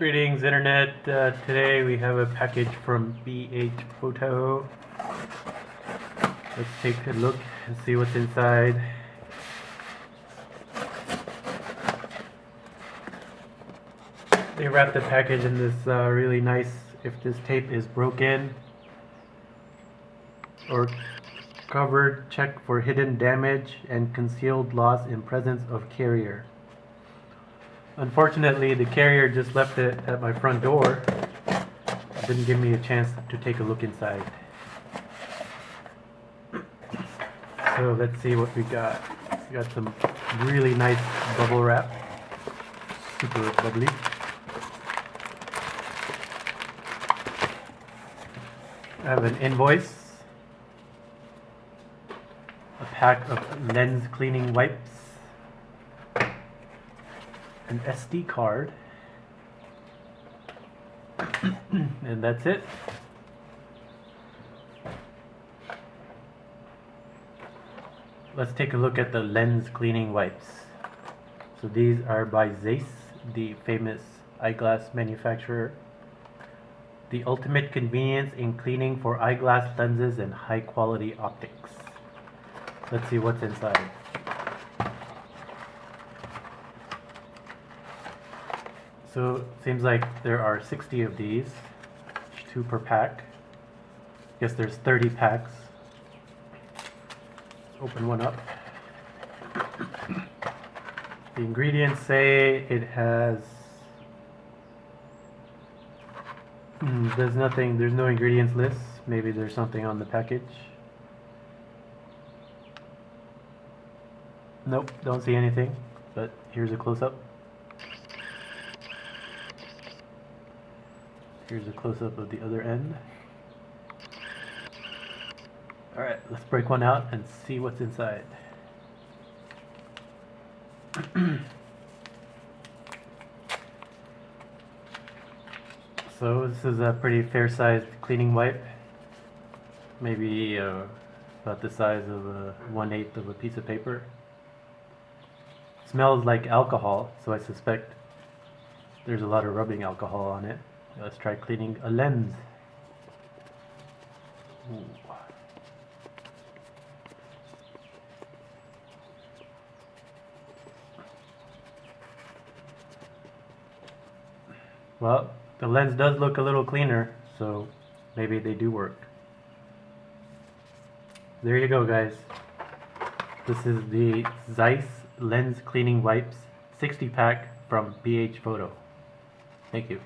Greetings, Internet. Today we have a package from BH Photo. Let's take a look and see what's inside. They wrapped the package in this really nice, if this tape is broken or covered, check for hidden damage and concealed loss in presence of carrier. Unfortunately, the carrier just left it at my front door. Didn't give me a chance to take a look inside. So let's see what we got. We got some really nice bubble wrap. Super bubbly. I have an invoice. A pack of lens cleaning wipes. An SD card, and that's it. Let's take a look at the lens cleaning wipes. So these are by Zeiss, the famous eyeglass manufacturer. The ultimate convenience in cleaning for eyeglass lenses and high quality optics. Let's see what's inside. So it seems like there are 60 of these, 2 per pack. Guess there's 30 packs. Let's open one up. The ingredients say it has there's no ingredients list. Maybe there's something on the package. Nope, don't see anything, but here's a close-up. Here's a close-up of the other end. Alright, let's break one out and see what's inside. So this is a pretty fair-sized cleaning wipe. Maybe about the size of 1/8 of a piece of paper. Smells like alcohol, so I suspect there's a lot of rubbing alcohol on it. Let's try cleaning a lens. Ooh. Well, the lens does look a little cleaner, so maybe they do work. There you go, guys. This is the Zeiss lens cleaning wipes 60 pack from BH Photo. Thank you.